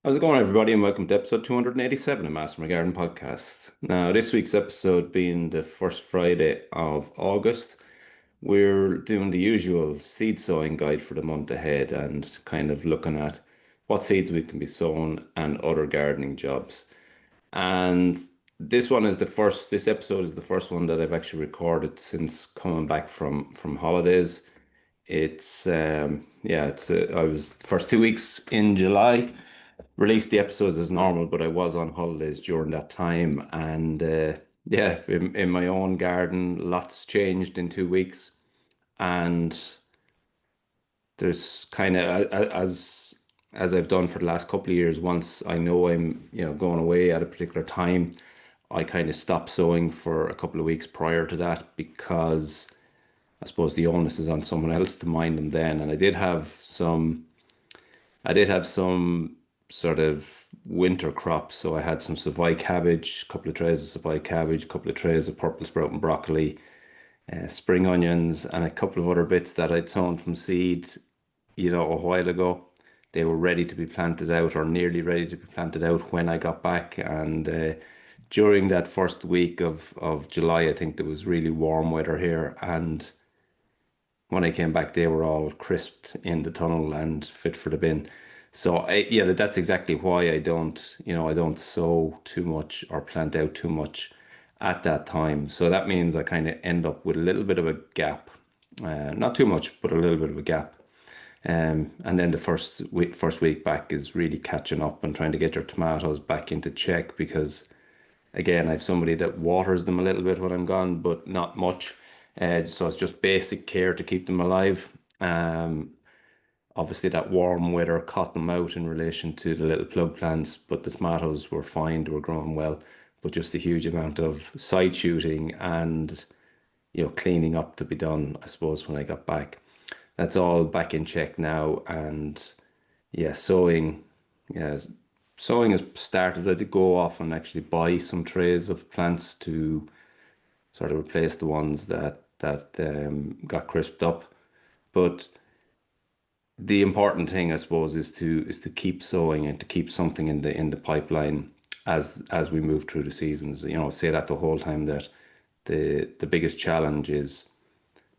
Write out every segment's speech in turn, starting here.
How's it going, everybody, and welcome to episode 287 of Master My Garden podcast. Now, this week's episode being the first Friday of August, we're doing the usual seed sowing guide for the month ahead and kind of looking at what seeds we can be sown and other gardening jobs. And this episode is the first one that I've actually recorded since coming back from holidays. I was the first 2 weeks in July, released the episodes as normal, but I was on holidays during that time. And yeah, in my own garden, lots changed in 2 weeks. And there's kind of, as I've done for the last couple of years, once I know I'm, going away at a particular time, I kind of stop sowing for a couple of weeks prior to that because I suppose the onus is on someone else to mind them then. And I did have some sort of winter crops. So I had some Savoy cabbage, a couple of trays of Savoy cabbage, a couple of trays of purple sprout and broccoli, spring onions, and a couple of other bits that I'd sown from seed, a while ago. They were ready to be planted out or nearly ready to be planted out when I got back. And during that first week of July, I think there was really warm weather here. And when I came back, they were all crisped in the tunnel and fit for the bin. So yeah, that's exactly why I don't sow too much or plant out too much at that time. So that means I kind of end up with a little bit of a gap, not too much, but a little bit of a gap. And then the first week back is really catching up and trying to get your tomatoes back into check because again, I have somebody that waters them a little bit when I'm gone, but not much. So it's just basic care to keep them alive. Um, Obviously, that warm weather caught them out in relation to the little plug plants, but the tomatoes were fine, they were growing well. But just a huge amount of side shooting and cleaning up to be done, I suppose, when I got back. That's all back in check now, and yeah, sowing, yeah, sowing has started. I did go off and actually buy some trays of plants to sort of replace the ones that got crisped up. But the important thing, I suppose, is to keep sowing and to keep something in the pipeline as we move through the seasons. Say that the whole time that the biggest challenge is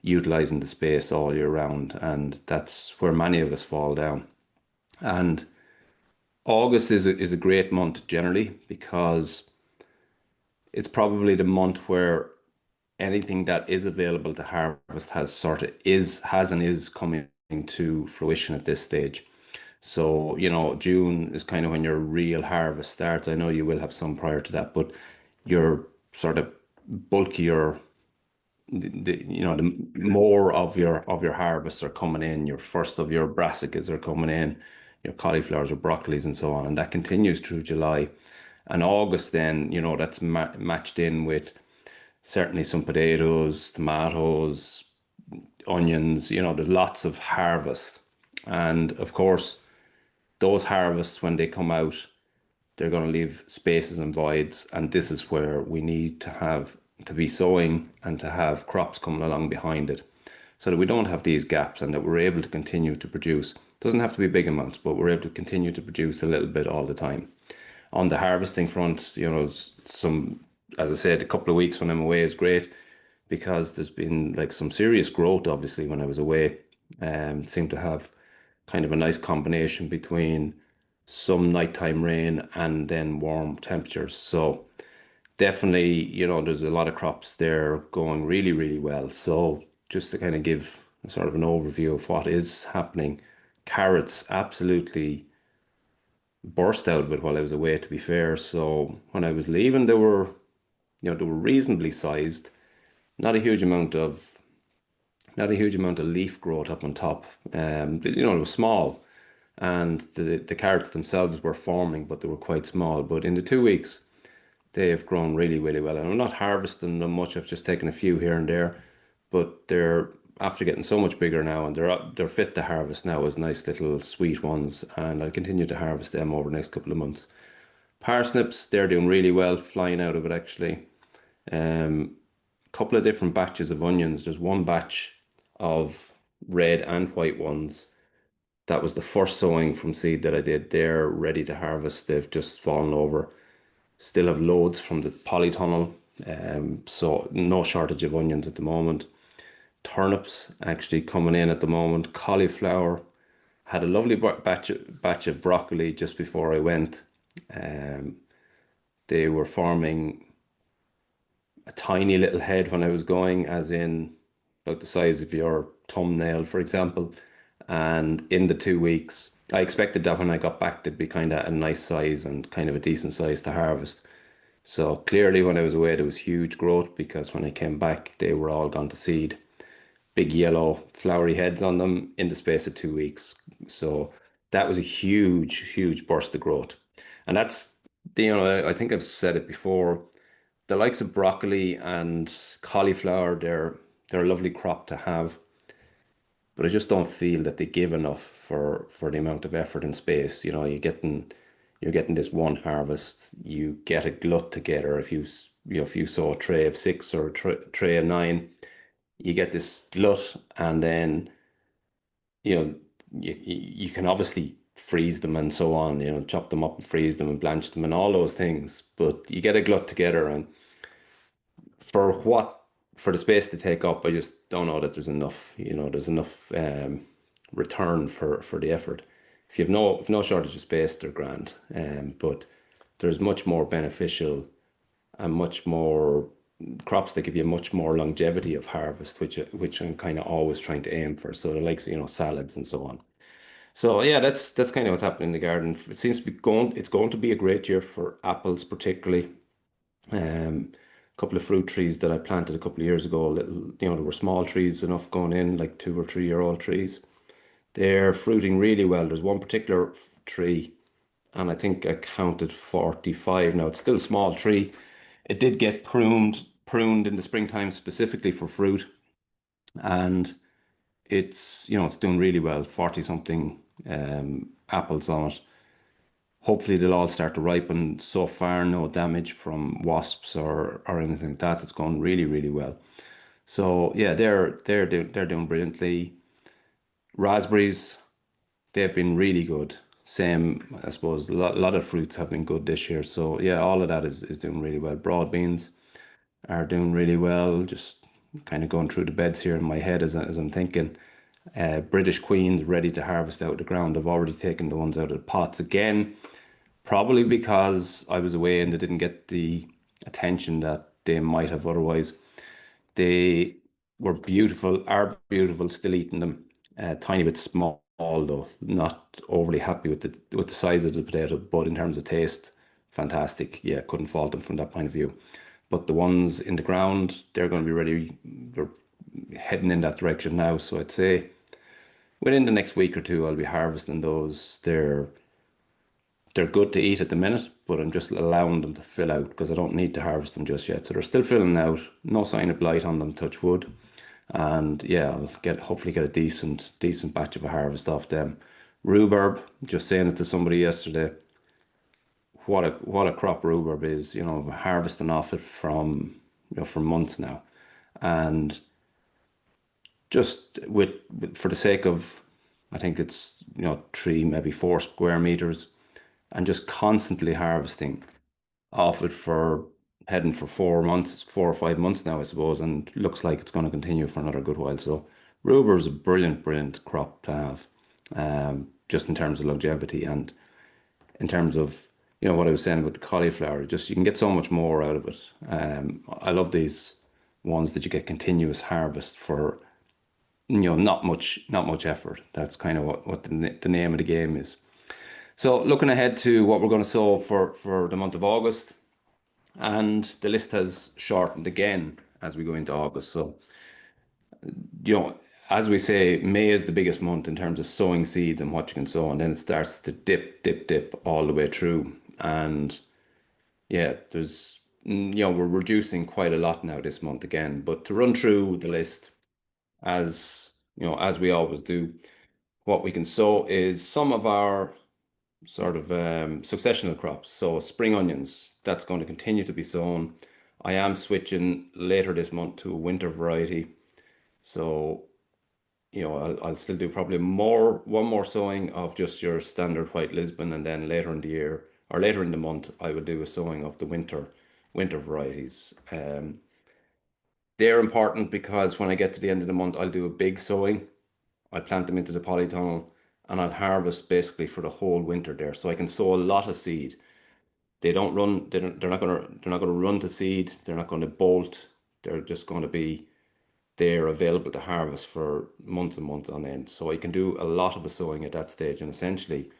utilizing the space all year round, and that's where many of us fall down. And August is a great month generally because it's probably the month where anything that is available to harvest has and is coming to fruition at this stage. So, June is kind of when your real harvest starts. I know you will have some prior to that, but your sort of bulkier, the more of your harvests are coming in. Your first of your brassicas are coming in, your cauliflowers or broccolis and so on, and that continues through July. And August, then, that's matched in with certainly some potatoes, tomatoes, onions. There's lots of harvest. And of course, those harvests, when they come out, they're going to leave spaces and voids. And this is where we need to be sowing and to have crops coming along behind it so that we don't have these gaps and that we're able to continue to produce. Doesn't have to be big amounts, but we're able to continue to produce a little bit all the time. On the harvesting front, as I said, a couple of weeks when I'm away is great because there's been like some serious growth, obviously, when I was away. Seemed to have kind of a nice combination between some nighttime rain and then warm temperatures. So definitely, there's a lot of crops there going really, really well. So just to kind of give sort of an overview of what is happening, carrots absolutely burst out of it while I was away, to be fair. So when I was leaving, they were reasonably sized. Not a huge amount of not a huge amount of leaf growth up on top. It was small, and the carrots themselves were forming, but they were quite small. But in the 2 weeks, they have grown really, really well. And I'm not harvesting them much. I've just taken a few here and there, but they're after getting so much bigger now, and they're fit to harvest now as nice little sweet ones. And I'll continue to harvest them over the next couple of months. Parsnips, they're doing really well, flying out of it actually. Couple of different batches of onions. There's one batch of red and white ones That was the first sowing from seed that I did. They're ready to harvest. They've just fallen over. Still have loads from the polytunnel. So no shortage of onions at the moment. Turnips actually coming in at the moment. Cauliflower. Had a lovely batch of broccoli just before I went. Um, they were forming a tiny little head when I was going, as in about the size of your thumbnail, for example. And in the 2 weeks, I expected that when I got back, they'd be kind of a nice size and kind of a decent size to harvest. So clearly, when I was away, there was huge growth because when I came back, they were all gone to seed. Big yellow flowery heads on them in the space of 2 weeks. So that was a huge burst of growth. And that's, I think I've said it before, the likes of broccoli and cauliflower, they're a lovely crop to have, but I just don't feel that they give enough for the amount of effort and space. You're getting this one harvest, you get a glut together. If you sow a tray of six or a tray of nine, you get this glut, and then you know you can obviously freeze them and so on. Chop them up and freeze them and blanch them and all those things. But you get a glut together, and for what for the space to take up, I just don't know that there's enough. There's enough return for the effort. If no shortage of space, they're grand. But there's much more beneficial and much more crops that give you much more longevity of harvest, which I'm kind of always trying to aim for. So the likes of, salads and so on. So yeah, that's kind of what's happening in the garden. It seems to be going. It's going to be a great year for apples, particularly. A couple of fruit trees that I planted a couple of years ago. Little, there were small trees enough going in, like 2 or 3 year old trees. They're fruiting really well. There's one particular tree, and I think I counted 45. Now it's still a small tree. It did get pruned in the springtime specifically for fruit, and it's doing really well. 40 something apples on it. Hopefully they'll all start to ripen. So far, no damage from wasps or anything like that. It's going really, really well. So yeah, they're doing brilliantly. Raspberries, they've been really good. Same, I suppose. A lot of fruits have been good this year. So yeah, all of that is doing really well. Broad beans are doing really well. Just kind of going through the beds here in my head as I'm thinking. British Queens ready to harvest out of the ground. I've already taken the ones out of the pots again. Probably because I was away and they didn't get the attention that they might have otherwise. They were beautiful, are beautiful, still eating them. A tiny bit small though, not overly happy with the size of the potato, but in terms of taste, fantastic. Yeah, couldn't fault them from that point of view. But the ones in the ground, they're going to be ready. They're heading in that direction now. So I'd say within the next week or two, I'll be harvesting those. They're good to eat at the minute, but I'm just allowing them to fill out because I don't need to harvest them just yet. So they're still filling out. No sign of blight on them, touch wood. And yeah, I'll hopefully get a decent batch of a harvest off them. Rhubarb, just saying it to somebody yesterday. What a crop rhubarb is, harvesting off it for months now. And just for the sake of, I think it's 3, maybe 4 square meters, and just constantly harvesting off it for heading for 4 months, 4 or 5 months now, I suppose, and looks like it's going to continue for another good while. So rhubarb is a brilliant crop to have, just in terms of longevity and in terms of what I was saying about the cauliflower. Just you can get so much more out of it. I love these ones that you get continuous harvest for not much effort. That's kind of what the name of the game is. So looking ahead to what we're going to sow for the month of August, and the list has shortened again as we go into August. So, you know, as we say, May is the biggest month in terms of sowing seeds and what you can sow, and then it starts to dip all the way through. And yeah, we're reducing quite a lot now this month again. But to run through the list, as we always do, what we can sow is some of our sort of successional crops. So spring onions, that's going to continue to be sown. I am switching later this month to a winter variety. So I'll still do probably one more sowing of just your standard white Lisbon, and then later in the year or later in the month, I will do a sowing of the winter varieties. They're important because when I get to the end of the month, I'll do a big sowing. I plant them into the polytunnel, and I'll harvest basically for the whole winter there. So I can sow a lot of seed. They don't run, they're not gonna run to seed. They're not going to bolt. They're just going to be there available to harvest for months and months on end. So I can do a lot of the sowing at that stage and essentially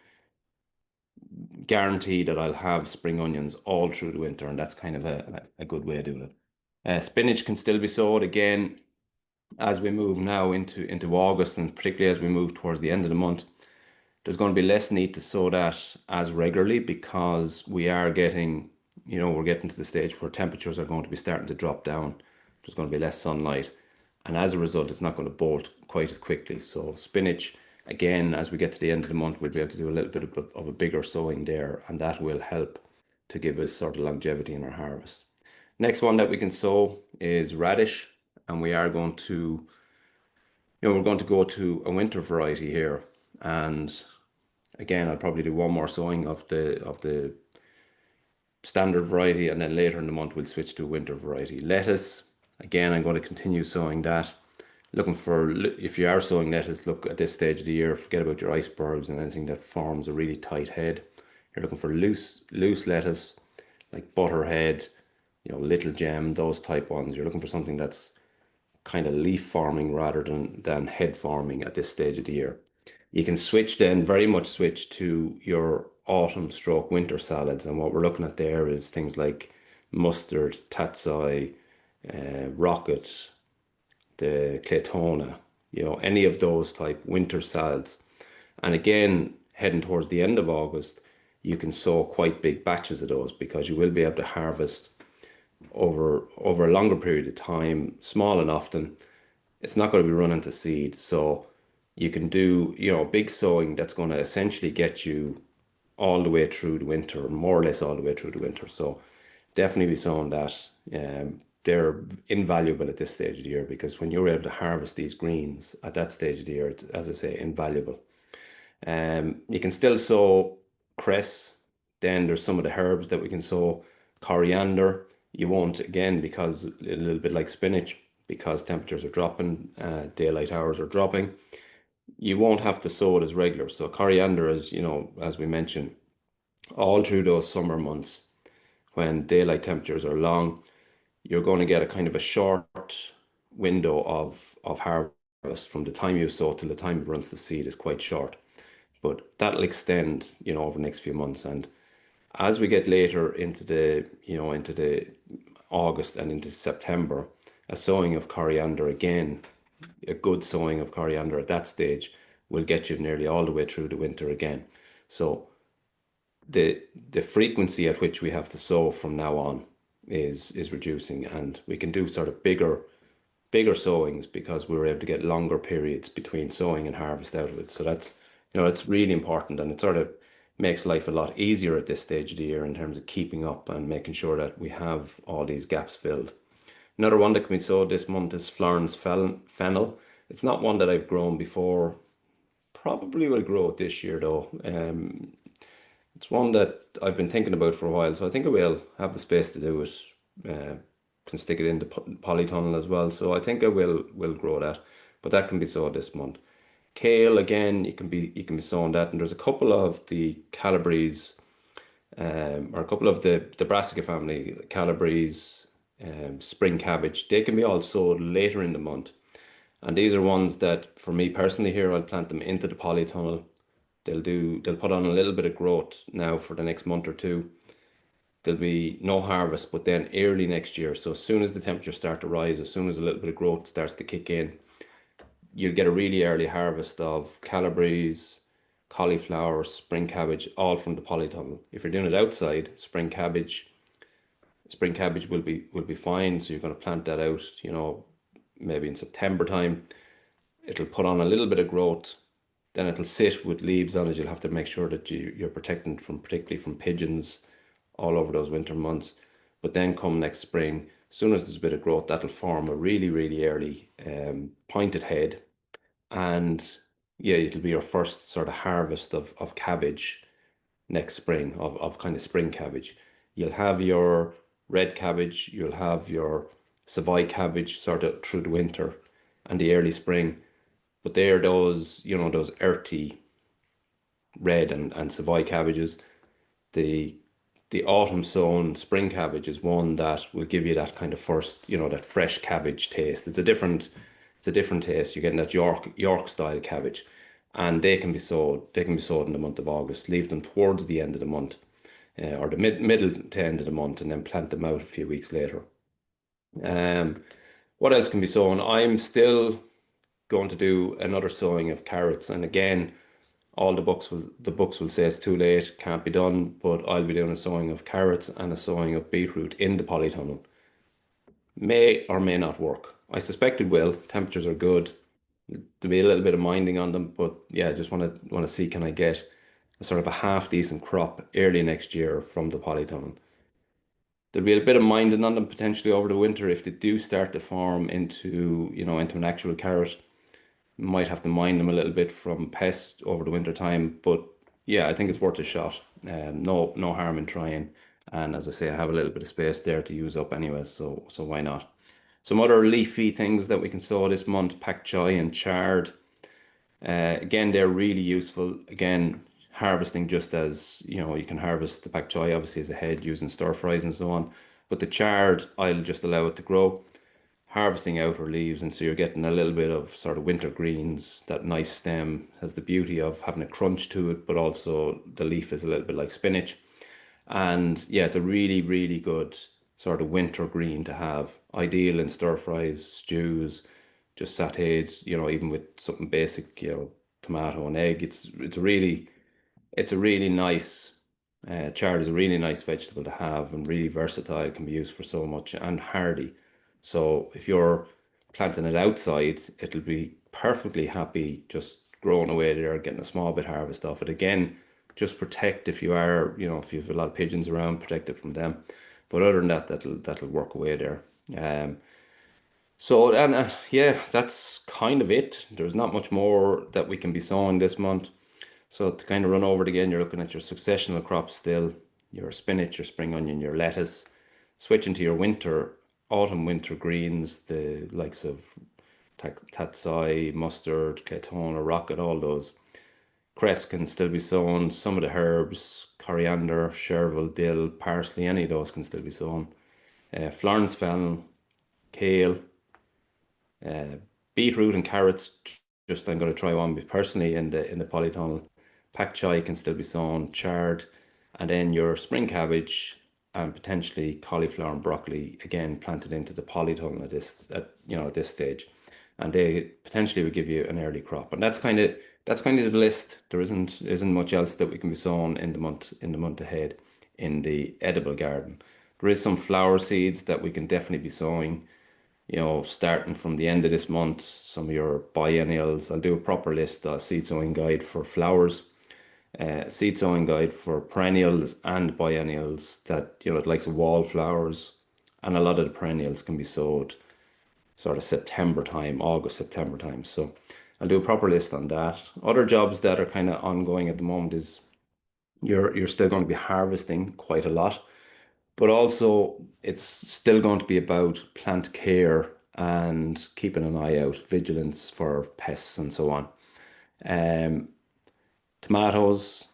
guarantee that I'll have spring onions all through the winter. And that's kind of a good way of doing it. Spinach can still be sowed again as we move now into August, and particularly as we move towards the end of the month. There's going to be less need to sow that as regularly because we're getting to the stage where temperatures are going to be starting to drop down. There's going to be less sunlight, and as a result, it's not going to bolt quite as quickly. So spinach, again, as we get to the end of the month, we'll be able to do a little bit of a bigger sowing there, and that will help to give us sort of longevity in our harvest. Next one that we can sow is radish, and we're going to go to a winter variety here, and again, I'll probably do one more sowing of the standard variety, and then later in the month we'll switch to a winter variety. Lettuce, again, I'm going to continue sowing that. If you are sowing lettuce, look at this stage of the year, forget about your icebergs and anything that forms a really tight head. You're looking for loose lettuce, like butterhead, little gem, those type ones. You're looking for something that's kind of leaf forming rather than head forming at this stage of the year. You can very much switch to your autumn stroke winter salads. And what we're looking at there is things like mustard, tatsoi, rocket, the claytonia, any of those type winter salads. And again, heading towards the end of August, you can sow quite big batches of those because you will be able to harvest over a longer period of time, small and often. It's not going to be running to seed. So you can do, big sowing that's going to essentially get you all the way through the winter, more or less all the way through the winter. So definitely be sowing that. They're invaluable at this stage of the year because when you're able to harvest these greens at that stage of the year, it's, as I say, invaluable. You can still sow cress. Then there's some of the herbs that we can sow. Coriander, you won't again because a little bit like spinach, because temperatures are dropping, daylight hours are dropping. You won't have to sow it as regular. So coriander is, as we mentioned, all through those summer months when daylight temperatures are long, you're going to get a kind of a short window of harvest from the time you sow till the time it runs to seed is quite short. But that'll extend, over the next few months. And as we get later into the August and into September, a sowing of coriander again, a good sowing of coriander at that stage will get you nearly all the way through the winter again. So the frequency at which we have to sow from now on is reducing, and we can do sort of bigger sowings because we were able to get longer periods between sowing and harvest out of it. So that's really important, and it sort of makes life a lot easier at this stage of the year in terms of keeping up and making sure that we have all these gaps filled. Another one that can be sowed this month is Florence fennel. It's not one that I've grown before. Probably will grow it this year though. It's one that I've been thinking about for a while, so I think I will have the space to do it. Can stick it in the polytunnel as well, so I think I will grow that. But that can be sowed this month. Kale again, you can be sowing that, and there's a couple of the Calabres, or a couple of the Brassica family, Calabres, spring cabbage. They can be all sowed later in the month, and these are ones that, for me personally, here I'll plant them into the polytunnel. They'll put on a little bit of growth now for the next month or two. There'll be no harvest, but then early next year. So as soon as the temperatures start to rise, as soon as a little bit of growth starts to kick in, you'll get a really early harvest of Calabres, cauliflower, spring cabbage, all from the polytunnel. If you're doing it outside, spring cabbage will be fine. So you're going to plant that out, maybe in September time. It'll put on a little bit of growth. Then it'll sit with leaves on it. You'll have to make sure that you're protecting particularly from pigeons all over those winter months. But then come next spring, as soon as there's a bit of growth, that'll form a really, really early pointed head. And yeah, it'll be your first sort of harvest of cabbage next spring, of kind of spring cabbage. You'll have your red cabbage, you'll have your Savoy cabbage sort of through the winter and the early spring. But they're those, those earthy red and Savoy cabbages. The the autumn sown spring cabbage is one that will give you that kind of first, that fresh cabbage taste. It's a different taste. You're getting that York style cabbage. And they can be sowed in the month of August. Leave them towards the end of the month, or the middle to end of the month, and then plant them out a few weeks later. Um, what else can be sown? I'm still going to do another sowing of carrots, and again, all the books will say it's too late, can't be done, but I'll be doing a sowing of carrots and a sowing of beetroot in the polytunnel. May or may not work. I suspect it will. Temperatures are good. There'll be a little bit of minding on them, but yeah, just want to see, can I get a sort of a half decent crop early next year from the polytunnel. There'll be a bit of minding on them potentially over the winter if they do start to form into an actual carrot. Might have to mind them a little bit from pests over the winter time, but yeah, I think it's worth a shot. No harm in trying. And as I say, I have a little bit of space there to use up anyway, so why not? Some other leafy things that we can sow this month: pak choi and chard. Again, they're really useful. Again, harvesting just as you can harvest the pak choi obviously as a head using stir fries and so on. But the chard, I'll just allow it to grow, harvesting outer leaves, and so you're getting a little bit of sort of winter greens. That nice stem has the beauty of having a crunch to it, but also the leaf is a little bit like spinach. And yeah, it's a really, really good sort of winter green to have. Ideal in stir fries, stews, just sauteed, even with something basic, tomato and egg. It's a really nice, chard is a really nice vegetable to have and really versatile, can be used for so much and hardy. So if you're planting it outside, it'll be perfectly happy just growing away there, getting a small bit harvest off it. Again, just protect if you have a lot of pigeons around, protect it from them. But other than that, that'll work away there. So and yeah, that's kind of it. There's not much more that we can be sowing this month. So to kind of run over it again, you're looking at your successional crops still, your spinach, your spring onion, your lettuce. Switching to your autumn winter greens, the likes of tatsoi, mustard, claytonia, rocket, all those. Cress can still be sown. Some of the herbs, coriander, chervil, dill, parsley, any of those can still be sown. Florence fennel, kale, uh, beetroot and carrots. Just I'm going to try one personally in the polytunnel. Pak choi can still be sown, chard, and then your spring cabbage and potentially cauliflower and broccoli again planted into the polytunnel at this stage, and they potentially would give you an early crop. And that's kind of the list. There isn't much else that we can be sown in the month ahead in the edible garden. There is some flower seeds that we can definitely be sowing, starting from the end of this month. Some of your biennials. I'll do a proper list, seed sowing guide for flowers, seed sowing guide for perennials and biennials, that, likes of wallflowers, and a lot of the perennials can be sowed sort of September time, August, September time. So I'll do a proper list on that. Other jobs that are kind of ongoing at the moment is you're still going to be harvesting quite a lot, but also it's still going to be about plant care and keeping an eye out, vigilance for pests and so on. Um, Tomatoes,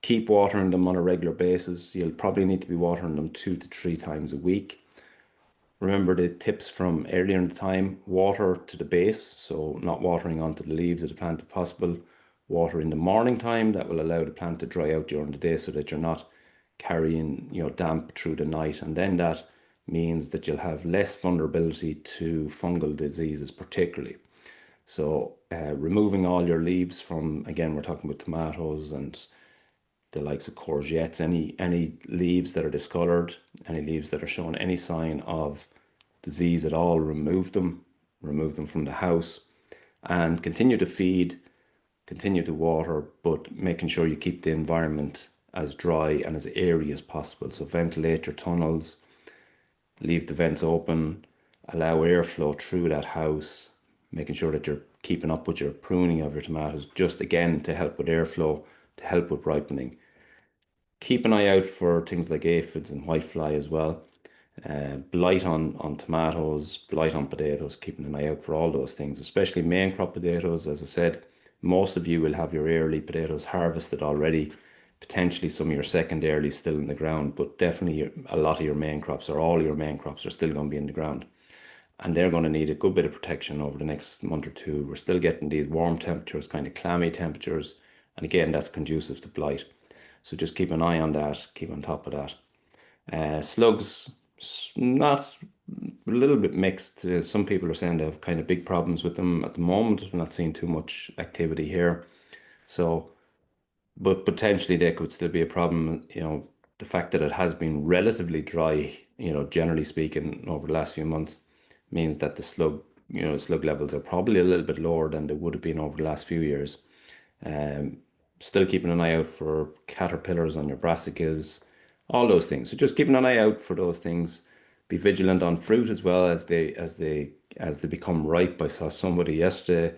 keep watering them on a regular basis. You'll probably need to be watering them 2 to 3 times a week. Remember the tips from earlier in the time: water to the base, so not watering onto the leaves of the plant if possible. Water in the morning time, that will allow the plant to dry out during the day so that you're not carrying, damp through the night. And then that means that you'll have less vulnerability to fungal diseases, particularly. So removing all your leaves from, again, we're talking about tomatoes and the likes of courgettes, any leaves that are discolored, any leaves that are showing any sign of disease at all, remove them from the house, and continue to feed, continue to water, but making sure you keep the environment as dry and as airy as possible. So ventilate your tunnels, leave the vents open, allow airflow through that house, making sure that you're keeping up with your pruning of your tomatoes, just again to help with airflow, to help with ripening. Keep an eye out for things like aphids and whitefly as well. Blight on tomatoes, blight on potatoes, keeping an eye out for all those things, especially main crop potatoes. As I said, most of you will have your early potatoes harvested already, potentially some of your secondary still in the ground, but definitely a lot of your main crops or all your main crops are still going to be in the ground. And they're going to need a good bit of protection over the next month or two. We're still getting these warm temperatures, kind of clammy temperatures. And again, that's conducive to blight. So just keep an eye on that, keep on top of that. Slugs, not a little bit mixed. Some people are saying they have kind of big problems with them at the moment. I'm not seeing too much activity here. So, but potentially they could still be a problem. The fact that it has been relatively dry, generally speaking, over the last few months means that the slug levels are probably a little bit lower than they would have been over the last few years. Still keeping an eye out for caterpillars on your brassicas, all those things. So just keeping an eye out for those things. Be vigilant on fruit as well as they become ripe. I saw somebody yesterday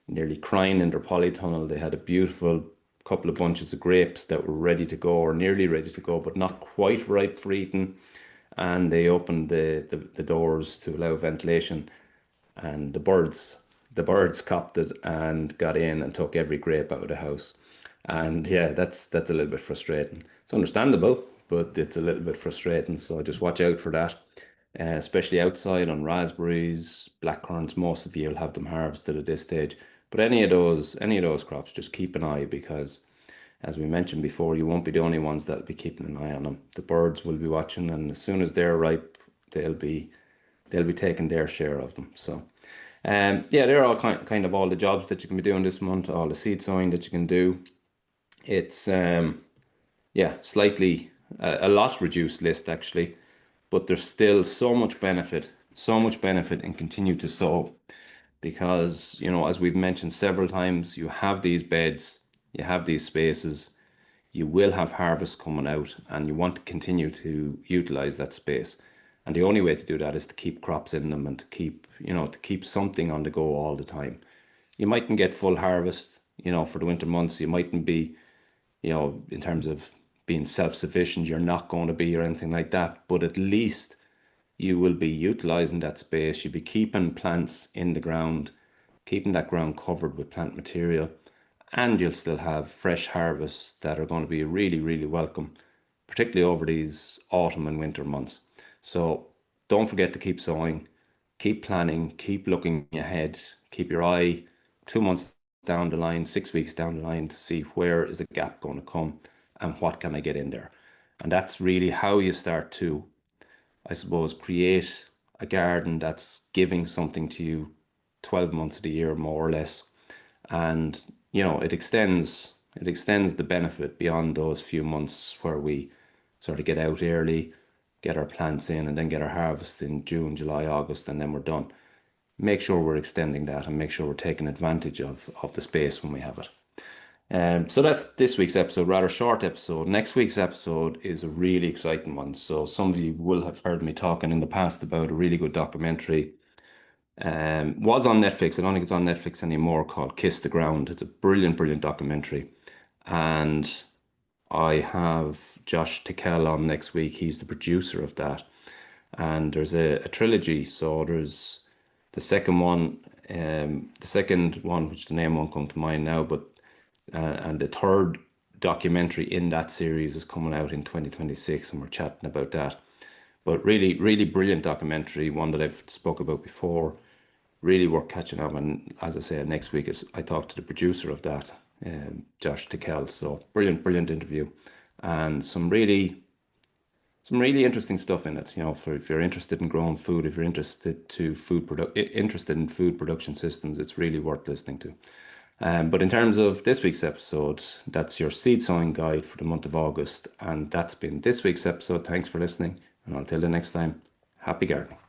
nearly crying in their polytunnel. They had a beautiful couple of bunches of grapes that were ready to go or nearly ready to go, but not quite ripe for eating. And they opened the doors to allow ventilation, and the birds copped it and got in and took every grape out of the house. And yeah, that's a little bit frustrating. It's understandable, but it's a little bit frustrating. So just watch out for that, especially outside on raspberries, blackcurrants. Most of the year you'll have them harvested at this stage. But any of those crops, just keep an eye, because as we mentioned before, you won't be the only ones that'll be keeping an eye on them. The birds will be watching, and as soon as they're ripe, they'll be taking their share of them. So, yeah, they're all kind of all the jobs that you can be doing this month, all the seed sowing that you can do. It's yeah, slightly a lot reduced list actually, but there's still so much benefit in continue to sow, because as we've mentioned several times, you have these beds, you have these spaces, you will have harvest coming out, and you want to continue to utilize that space. And the only way to do that is to keep crops in them and to keep something on the go all the time. You mightn't get full harvest, for the winter months. You mightn't be, in terms of being self-sufficient, you're not going to be or anything like that. But at least you will be utilizing that space. You'll be keeping plants in the ground, keeping that ground covered with plant material, and you'll still have fresh harvests that are going to be really, really welcome, particularly over these autumn and winter months. So don't forget to keep sowing, keep planning, keep looking ahead, keep your eye 2 months down the line, 6 weeks down the line, to see where is the gap going to come and what can I get in there. And that's really how you start to, I suppose, create a garden that's giving something to you 12 months of the year, more or less. And it extends the benefit beyond those few months where we sort of get out early, get our plants in, and then get our harvest in June, July, August, and then we're done. Make sure we're extending that and make sure we're taking advantage of the space when we have it. So that's this week's episode, rather short episode. Next week's episode is a really exciting one. So some of you will have heard me talking in the past about a really good documentary. Was on Netflix. I don't think it's on Netflix anymore, called Kiss the Ground. It's a brilliant, brilliant documentary. And I have Josh Tickell on next week. He's the producer of that. And there's a trilogy. So there's the second one, which the name won't come to mind now, but and the third documentary in that series is coming out in 2026, and we're chatting about that. But really, really brilliant documentary, one that I've spoke about before. Really worth catching up. And as I say, next week I talked to the producer of that, Josh Tickell. So brilliant, brilliant interview, and some really interesting stuff in it. For if you're interested in growing food, if you're interested in food production systems, it's really worth listening to. But in terms of this week's episode, that's your seed sowing guide for the month of August, and that's been this week's episode. Thanks for listening, and until the next time, happy gardening.